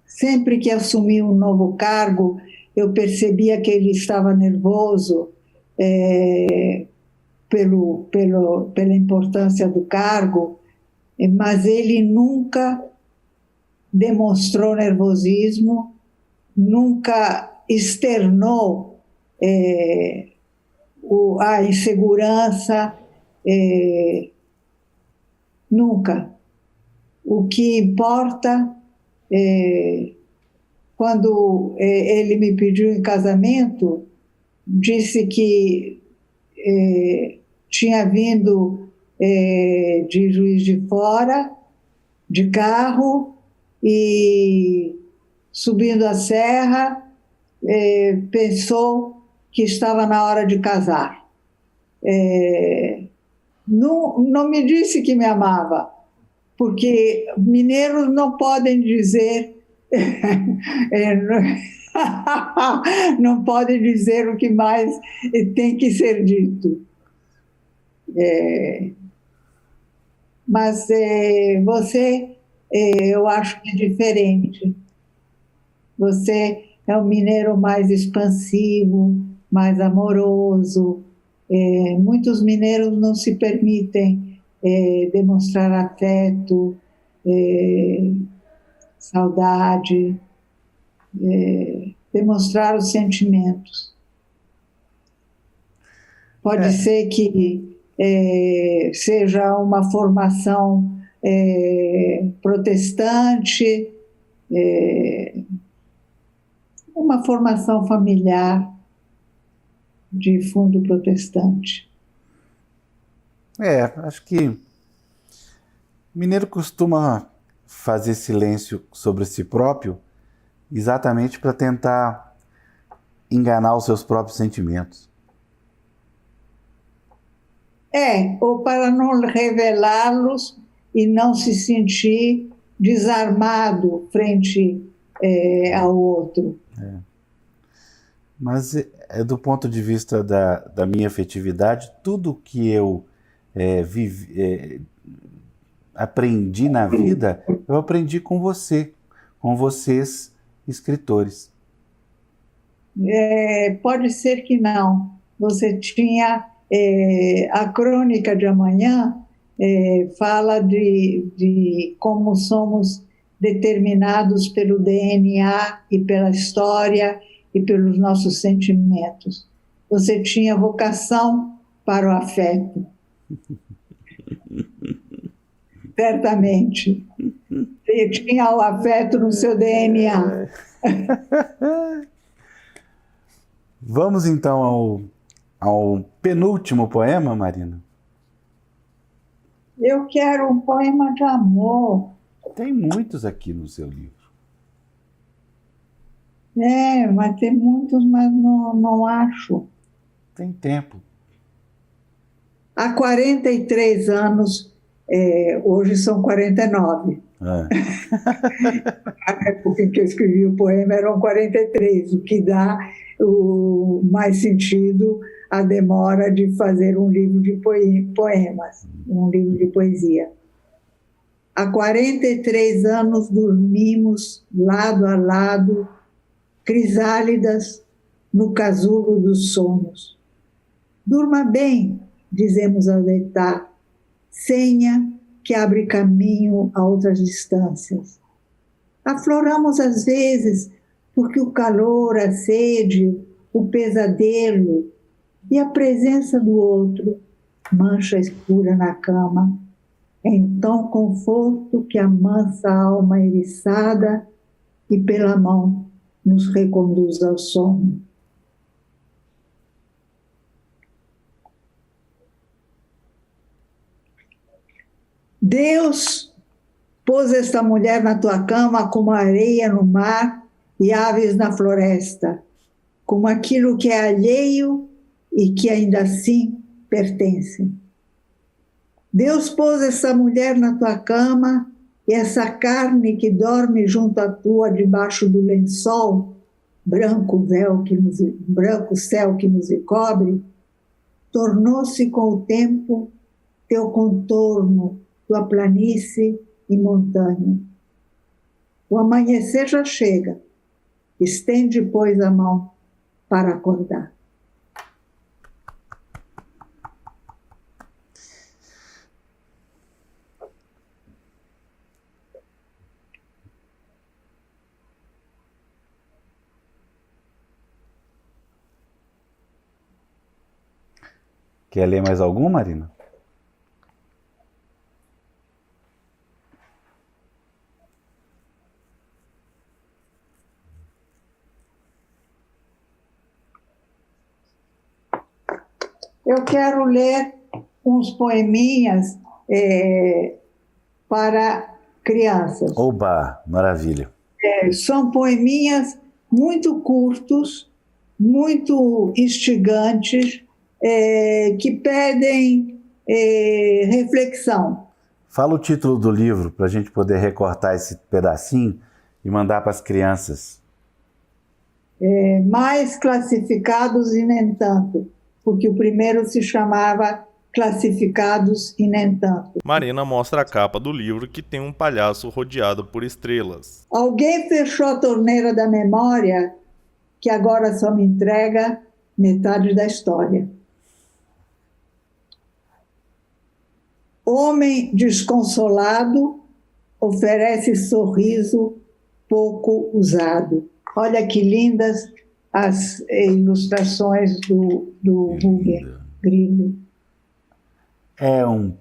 Sempre que assumi um novo cargo, eu percebia que ele estava nervoso pela importância do cargo, mas ele nunca demonstrou nervosismo, nunca externou a insegurança, nunca. O que importa, quando ele me pediu em casamento, disse que tinha vindo de Juiz de Fora, de carro, e subindo a serra, pensou que estava na hora de casar. Não me disse que me amava, porque mineiros não podem dizer, não podem dizer o que mais tem que ser dito. Mas você, eu acho que é diferente. Você é um mineiro mais expansivo, mais amoroso. Muitos mineiros não se permitem demonstrar afeto, saudade, demonstrar os sentimentos. Pode ser que seja uma formação protestante, uma formação familiar de fundo protestante. Acho que mineiro costuma fazer silêncio sobre si próprio exatamente para tentar enganar os seus próprios sentimentos. Ou para não revelá-los e não se sentir desarmado frente ao outro. Mas do ponto de vista da minha afetividade, tudo que eu aprendi na vida, eu aprendi com você, com vocês, escritores. Pode ser que não. Você tinha a Crônica de Amanhã, fala de como somos determinados pelo DNA e pela história e pelos nossos sentimentos. Você tinha vocação para o afeto. Certamente. Você tinha o afeto no seu DNA. Vamos então ao penúltimo poema, Marina? Eu quero um poema de amor. Tem muitos aqui no seu livro. Mas tem muitos, mas não acho. Tem tempo. Há 43 anos, hoje são 49. Na época em que eu escrevi o poema eram 43, o que dá o mais sentido à demora de fazer um livro de poemas, um livro de poesia. Há 43 anos dormimos lado a lado, crisálidas no casulo dos sonhos. Durma bem, dizemos ao deitar, senha que abre caminho a outras distâncias. Afloramos às vezes porque o calor, a sede, o pesadelo e a presença do outro, mancha escura na cama, então conforto que amansa a alma eriçada e pela mão nos reconduz ao sono. Deus pôs esta mulher na tua cama como areia no mar e aves na floresta, como aquilo que é alheio e que ainda assim pertence. Deus pôs essa mulher na tua cama e essa carne que dorme junto à tua debaixo do lençol, branco céu que nos encobre, tornou-se com o tempo teu contorno, tua planície e montanha. O amanhecer já chega, estende, pois, a mão para acordar. Quer ler mais algum, Marina? Eu quero ler uns poeminhas para crianças. Oba, maravilha. São poeminhas muito curtos, muito instigantes, que pedem reflexão. Fala o título do livro para a gente poder recortar esse pedacinho e mandar para as crianças. Mais classificados e nem tanto, porque o primeiro se chamava Classificados e nem tanto. Marina mostra a capa do livro, que tem um palhaço rodeado por estrelas. Alguém fechou a torneira da memória, que agora só me entrega metade da história. Homem desconsolado oferece sorriso pouco usado. Olha que lindas as ilustrações do Rubem Grillo. É um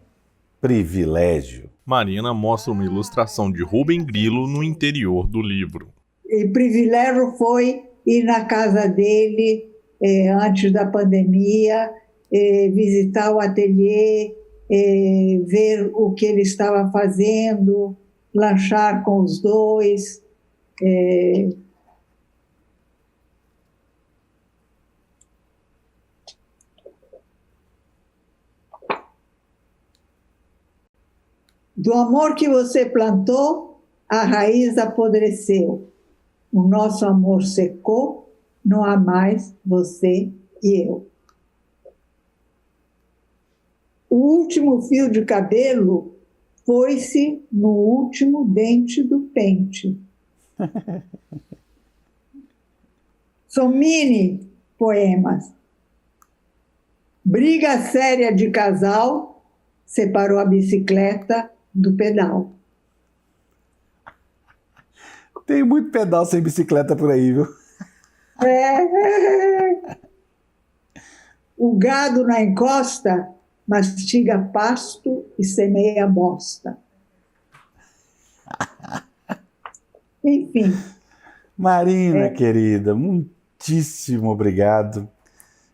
privilégio. Marina mostra uma ilustração de Rubem Grillo no interior do livro. E privilégio foi ir na casa dele antes da pandemia, visitar o ateliê, ver o que ele estava fazendo, lanchar com os dois. Do amor que você plantou, a raiz apodreceu. O nosso amor secou, não há mais você e eu. O último fio de cabelo foi-se no último dente do pente. São mini poemas. Briga séria de casal separou a bicicleta do pedal. Tem muito pedal sem bicicleta por aí, viu? O gado na encosta mastiga pasto e semeia bosta. Enfim. Marina, querida, muitíssimo obrigado.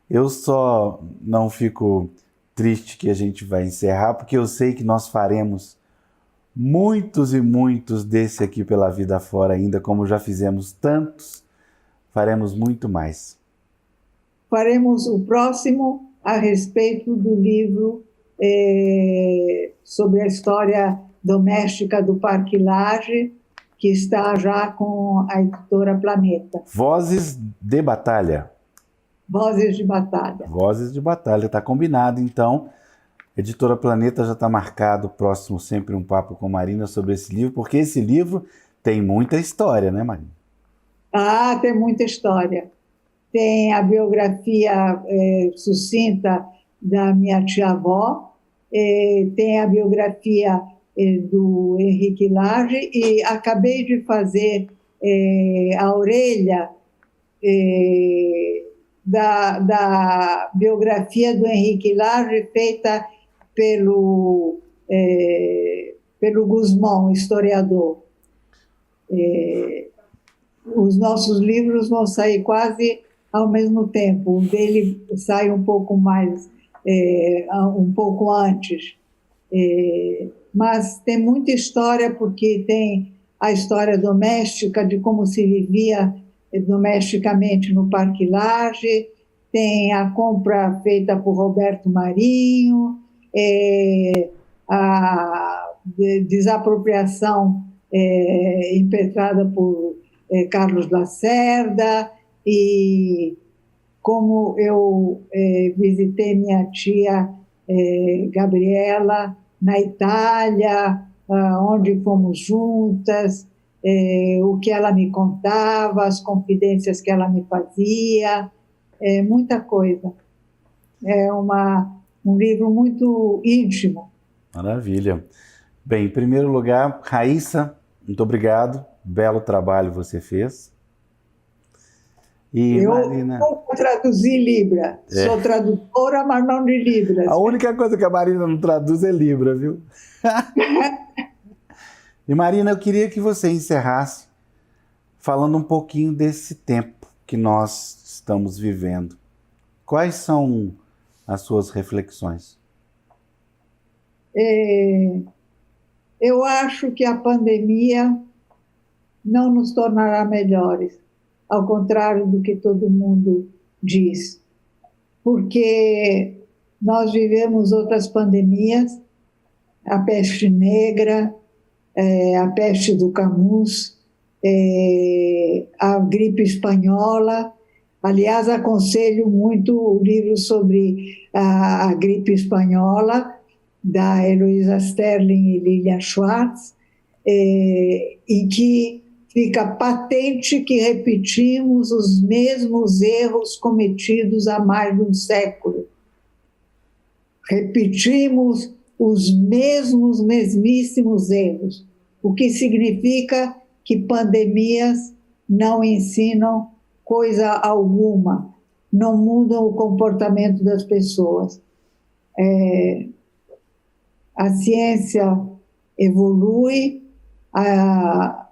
Eu só não fico triste que a gente vai encerrar, porque eu sei que nós faremos muitos e muitos desse aqui pela vida fora ainda, como já fizemos tantos, faremos muito mais. Faremos o próximo a respeito do livro sobre a história doméstica do Parque Lage, que está já com a editora Planeta. Vozes de Batalha. Vozes de Batalha. Vozes de Batalha, está combinado então. Editora Planeta já está marcado, próximo sempre um papo com Marina sobre esse livro, porque esse livro tem muita história, né, Marina? Ah, tem muita história. Tem a biografia sucinta da minha tia-avó, tem a biografia do Henrique Lage, e acabei de fazer a orelha da biografia do Henrique Lage, feita pelo Guzmão, historiador. Os nossos livros vão sair quase ao mesmo tempo. O dele sai um pouco mais, um pouco antes. Mas tem muita história, porque tem a história doméstica, de como se vivia domesticamente no Parque Lage, tem a compra feita por Roberto Marinho, a desapropriação impetrada por Carlos Lacerda, e como eu visitei minha tia Gabriela na Itália, onde fomos juntas, o que ela me contava, as confidências que ela me fazia, muita coisa. É um livro muito íntimo. Maravilha. Bem, em primeiro lugar, Raíssa, muito obrigado. Belo trabalho você fez. E eu Marina... não traduzi Libra. Sou tradutora, mas não de Libras. A única coisa que a Marina não traduz é Libra, viu? E Marina, eu queria que você encerrasse falando um pouquinho desse tempo que nós estamos vivendo. Quais são as suas reflexões? Eu acho que a pandemia não nos tornará melhores, ao contrário do que todo mundo diz, porque nós vivemos outras pandemias A Peste Negra, A Peste do Camus, a gripe espanhola. Aliás, aconselho muito o livro sobre a gripe espanhola, da Heloísa Sterling e Lilian Schwartz, em que fica patente que repetimos os mesmos erros cometidos há mais de um século. Repetimos os mesmíssimos erros, o que significa que pandemias não ensinam coisa alguma, não mudam o comportamento das pessoas. A ciência evolui, a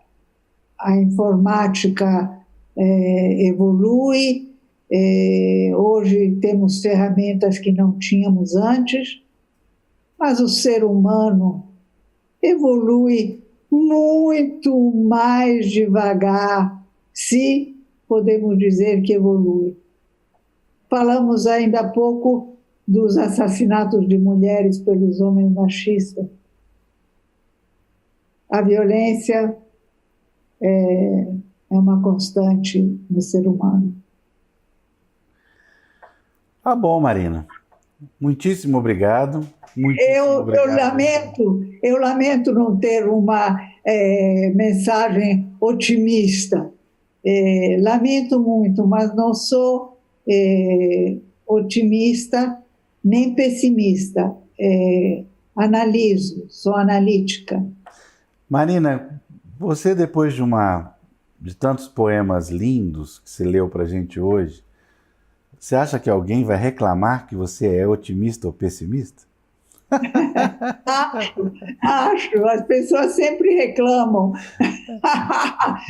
informática evolui, hoje temos ferramentas que não tínhamos antes, mas o ser humano evolui muito mais devagar, se podemos dizer que evolui. Falamos ainda há pouco dos assassinatos de mulheres pelos homens machistas. A violência é uma constante no ser humano. Tá bom, Marina. Muitíssimo obrigado. Eu lamento não ter uma mensagem otimista. Lamento muito, mas não sou otimista nem pessimista. Analiso, sou analítica. Marina, você, depois de tantos poemas lindos que você leu para a gente hoje, você acha que alguém vai reclamar que você é otimista ou pessimista? Acho. As pessoas sempre reclamam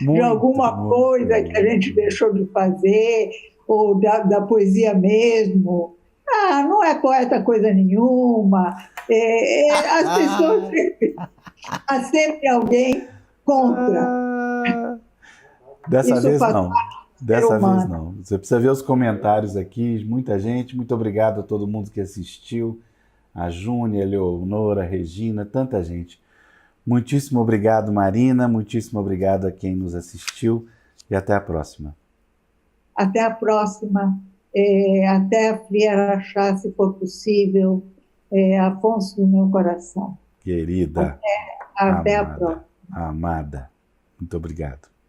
de alguma coisa que a gente deixou de fazer, ou da poesia mesmo. Não é poeta coisa nenhuma. As pessoas há sempre alguém contra. Dessa vez não. Dessa vez não. Você precisa ver os comentários aqui, muita gente. Muito obrigado a todo mundo que assistiu. A Júnia, a Leonora, a Regina, tanta gente. Muitíssimo obrigado, Marina. Muitíssimo obrigado a quem nos assistiu. E até a próxima. Até a próxima. Até a Fria Araxá, se for possível. Afonso do meu coração. Querida. Até a próxima. Amada. Muito obrigado.